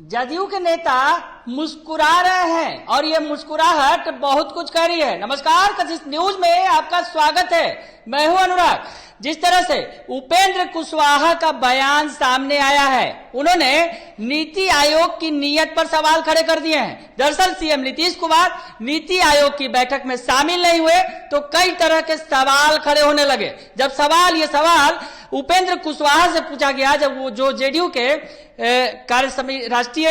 जदयू के नेता मुस्कुरा रहे हैं और ये मुस्कुराहट बहुत कुछ कह रही है। नमस्कार, कशिश न्यूज में आपका स्वागत है। मैं हूं अनुराग। जिस तरह से उपेंद्र कुशवाहा का बयान सामने आया है, उन्होंने नीति आयोग की नीयत पर सवाल खड़े कर दिए हैं। दरअसल सीएम नीतीश कुमार नीति आयोग की बैठक में शामिल नहीं हुए तो कई तरह के सवाल खड़े होने लगे। जब ये सवाल उपेंद्र कुशवाहा से पूछा गया, जब वो जो जेडीयू के राष्ट्रीय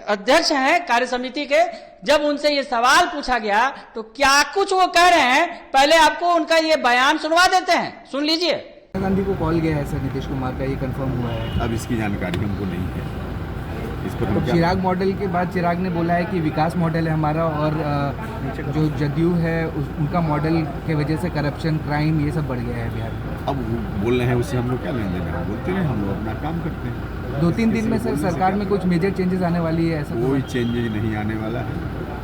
अध्यक्ष हैं कार्य समिति के, जब उनसे ये सवाल पूछा गया तो क्या कुछ वो कह रहे हैं, पहले आपको उनका ये बयान सुनवा देते हैं, सुन लीजिए। गांधी को कॉल गया है सर नीतीश कुमार का, ये कंफर्म हुआ है? अब इसकी जानकारी हमको नहीं है। इस पर तो चिराग मॉडल के बाद चिराग ने बोला है कि विकास मॉडल है हमारा और जो जदयू है उनका मॉडल के वजह से करप्शन, क्राइम ये सब बढ़ गया है बिहार में। अब वो बोल रहे हैं, उससे हम लोग क्या लेन देन है? बोलते हैं, हम लोग अपना काम करते हैं। 2-3 दिन में सर सरकार में कुछ मेजर चेंजेस आने वाली है ऐसा? कोई चेंजेज नहीं आने वाला है।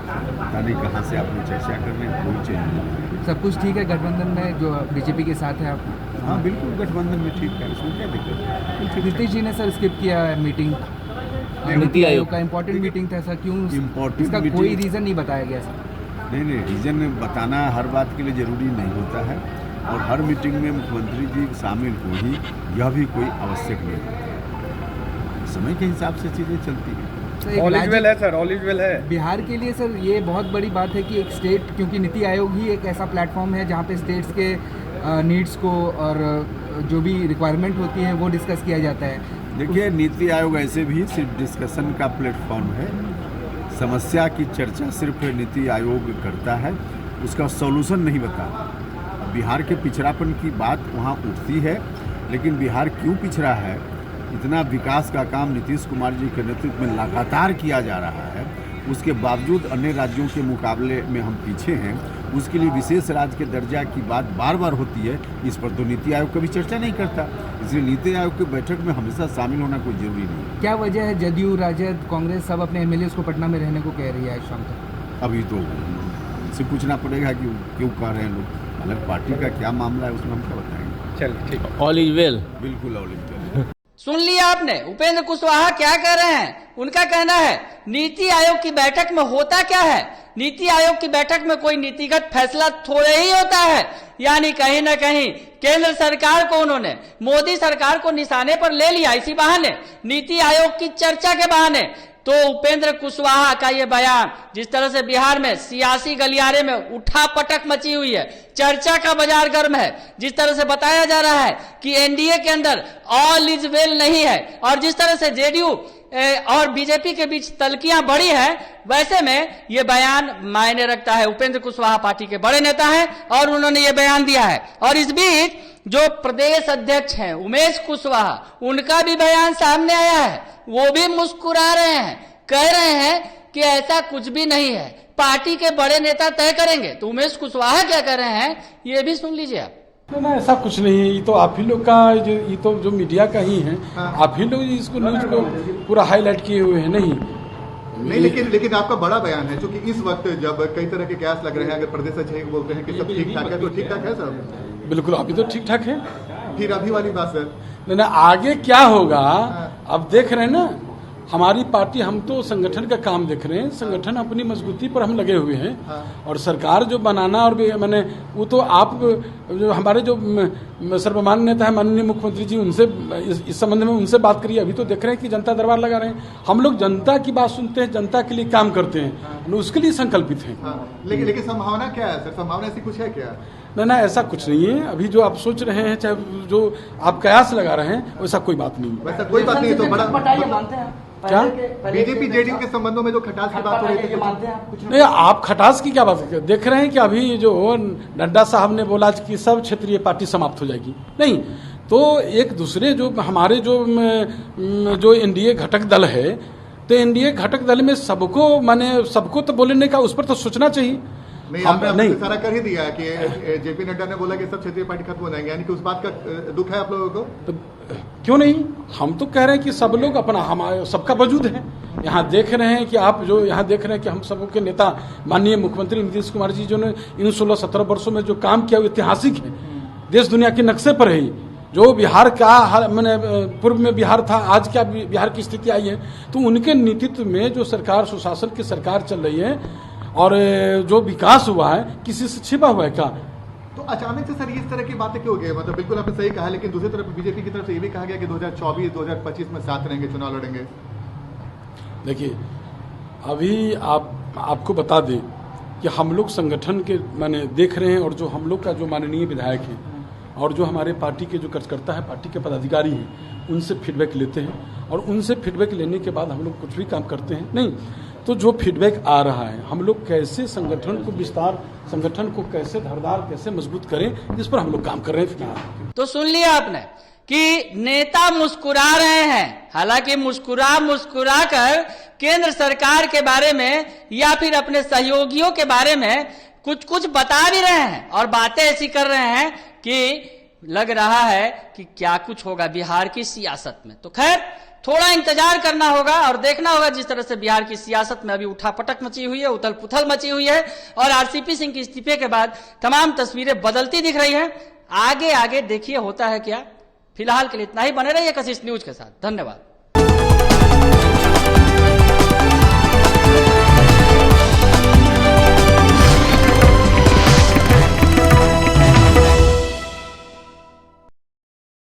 पता नहीं कहाँ से आप लोग चर्चा कर रहे हैं, कोई चेंज नहीं। सब कुछ ठीक है गठबंधन में, जो बीजेपी के साथ है आप? हाँ बिल्कुल, गठबंधन में ठीक है, इसमें क्या दिक्कत है? नीतीश जी ने सर स्किप किया है मीटिंग, नीति आयोग का इम्पोर्टेंट मीटिंग था सर, क्यों? इसका कोई रीज़न नहीं बताया गया सर? नहीं, रीज़न बताना हर बात के लिए ज़रूरी नहीं होता है और हर मीटिंग में मुख्यमंत्री जी शामिल हो ही यह भी कोई आवश्यक नहीं है। समय के हिसाब से चीज़ें चलती हैं। ऑल इज वेल है सर, ऑल इज वेल है। बिहार के लिए सर ये बहुत बड़ी बात है कि एक स्टेट, क्योंकि नीति आयोग ही एक ऐसा प्लेटफॉर्म है जहाँ पे स्टेट्स के नीड्स को और जो भी रिक्वायरमेंट होती है वो डिस्कस किया जाता है। देखिए, नीति आयोग ऐसे भी सिर्फ डिस्कशन का प्लेटफॉर्म है। समस्या की चर्चा सिर्फ नीति आयोग करता है, उसका सॉल्यूशन नहीं बताता। बिहार के पिछड़ापन की बात वहाँ उठती है, लेकिन बिहार क्यों पिछड़ा है? इतना विकास का काम नीतीश कुमार जी के नेतृत्व में लगातार किया जा रहा है, उसके बावजूद अन्य राज्यों के मुकाबले में हम पीछे हैं। उसके लिए विशेष राज्य के दर्जा की बात बार बार होती है, इस पर तो नीति आयोग कभी चर्चा नहीं करता। इसलिए नीति आयोग की बैठक में हमेशा शामिल होना कोई जरूरी नहीं है। क्या वजह है जदयू, राजद, कांग्रेस सब अपने एमएलए को पटना में रहने को कह रही है आज शाम तक? अभी तो इसे पूछना पड़ेगा कि क्यों कह रहे हैं लोग। अलग पार्टी का क्या मामला है उसमें हम क्या बताएंगे। चलिए ठीक है। All is well. बिल्कुल ऑल इज वेल। सुन लिया आपने उपेंद्र कुशवाहा क्या कह रहे हैं। उनका कहना है नीति आयोग की बैठक में होता क्या है, नीति आयोग की बैठक में कोई नीतिगत फैसला थोड़े ही होता है। यानी कहीं ना कहीं केंद्र सरकार को उन्होंने मोदी सरकार को निशाने पर ले लिया इसी बहाने, नीति आयोग की चर्चा के बहाने। तो उपेंद्र कुशवाहा का ये बयान, जिस तरह से बिहार में सियासी गलियारे में उठापटक मची हुई है, चर्चा का बाजार गर्म है, जिस तरह से बताया जा रहा है कि एनडीए के अंदर ऑल इज वेल नहीं है, और जिस तरह से जेडीयू और बीजेपी के बीच तलकियां बढ़ी है, वैसे में ये बयान मायने रखता है। उपेंद्र कुशवाहा पार्टी के बड़े नेता हैं और उन्होंने ये बयान दिया है। और इस बीच जो प्रदेश अध्यक्ष हैं उमेश कुशवाहा, उनका भी बयान सामने आया है। वो भी मुस्कुरा रहे हैं, कह रहे हैं कि ऐसा कुछ भी नहीं है, पार्टी के बड़े नेता तय करेंगे। तो उमेश कुशवाहा क्या कह रहे हैं ये भी सुन लीजिए आप। ना ऐसा कुछ नहीं है, ये तो आप ही लोग का ये तो जो मीडिया का ही है। आप ही लोग इसको न्यूज को पूरा हाईलाइट किए हुए हैं। नहीं, लेकिन आपका बड़ा बयान है, क्योंकि इस वक्त जब कई तरह के कयास लग रहे हैं, अगर प्रदेश अध्यक्ष बोलते हैं कि सब ठीक ठाक है, तो ठीक ठाक है सब? बिल्कुल, अभी तो ठीक ठाक है। फिर अभी वाली बात सर, नहीं, आगे क्या होगा अब देख रहे हैं ना। हमारी पार्टी, हम तो संगठन का काम देख रहे हैं, संगठन अपनी मजबूती पर हम लगे हुए हैं। और सरकार जो बनाना, और मैंने वो तो आप जो हमारे जो सर्वमान्य नेता है माननीय मुख्यमंत्री जी, उनसे इस संबंध में उनसे बात करिए। अभी तो देख रहे हैं कि जनता दरबार लगा रहे हैं। हम लोग जनता की बात सुनते हैं, जनता के लिए काम करते हैं, उसके लिए संकल्पित हैं। लेकिन संभावना क्या है सर? संभावना ऐसी कुछ है क्या? ना ऐसा कुछ नहीं है। अभी जो आप सोच रहे हैं, चाहे जो आप कयास लगा रहे हैं, वैसा कोई बात नहीं है। वैसा कोई बात नहीं है तो बड़ा क्या बीजेपी जेडीयू के संबंधों में जो खटास की बात हो रही थी, नहीं, आप खटास की क्या बात देख रहे हैं कि अभी जो नड्डा साहब ने बोला कि सब क्षेत्रीय पार्टी समाप्त हो जाएगी? नहीं, तो एक दूसरे जो हमारे जो एनडीए घटक दल है, तो एनडीए घटक दल में सबको तो बोलने का, उस पर तो सोचना चाहिए। नहीं, सारा कर ही दिया कि जेपी नड्डा ने बोला कि सब क्षेत्रीय पार्टी खत्म हो जाएंगे, यानी कि उस बात का दुख है आप लोगों को? तो क्यों नहीं, हम तो कह रहे हैं कि सब लोग अपना, हमारा सबका वजूद है। यहाँ देख रहे हैं कि आप जो यहाँ देख रहे हैं कि हम सबके नेता माननीय मुख्यमंत्री नीतीश कुमार जी जो ने इन 16-17 वर्षों में जो काम किया वो ऐतिहासिक है, देश दुनिया के नक्शे पर है। जो बिहार का मैंने पूर्व में बिहार था, आज क्या बिहार की स्थिति आई है, तो उनके नेतृत्व में जो सरकार, सुशासन की सरकार चल रही है और जो विकास हुआ है, किसी से छिपा हुआ है क्या? तो अचानक से सर इस तरह की बातें क्यों हो गई? मतलब बिल्कुल आपने सही कहा, लेकिन दूसरी तरफ बीजेपी की तरफ से ये भी कहा गया कि 2024-2025 में साथ रहेंगे, चुनाव लड़ेंगे। देखिए, अभी आपको बता दें कि हम लोग संगठन के माने देख रहे हैं, और जो हम लोग का जो माननीय विधायक है और जो हमारे पार्टी के जो कार्यकर्ता है, पार्टी के पदाधिकारी हैं, उनसे फीडबैक लेते हैं और उनसे फीडबैक लेने के बाद हम लोग कुछ भी काम करते हैं। नहीं तो जो फीडबैक आ रहा है, हम लोग कैसे संगठन को विस्तार, संगठन को कैसे धारदार, कैसे मजबूत करें, इस पर हम लोग काम कर रहे हैं फिलहाल। तो सुन लिया आपने कि नेता मुस्कुरा रहे हैं, हालांकि मुस्कुरा कर केंद्र सरकार के बारे में या फिर अपने सहयोगियों के बारे में कुछ बता भी रहे हैं और बातें ऐसी कर रहे हैं कि लग रहा है कि क्या कुछ होगा बिहार की सियासत में। तो खैर थोड़ा इंतजार करना होगा और देखना होगा, जिस तरह से बिहार की सियासत में अभी उठापटक मची हुई है, उथल पुथल मची हुई है और आरसीपी सिंह के इस्तीफे के बाद तमाम तस्वीरें बदलती दिख रही हैं। आगे देखिए होता है क्या। फिलहाल के लिए इतना ही, बने रहिए कशिश न्यूज के साथ। धन्यवाद।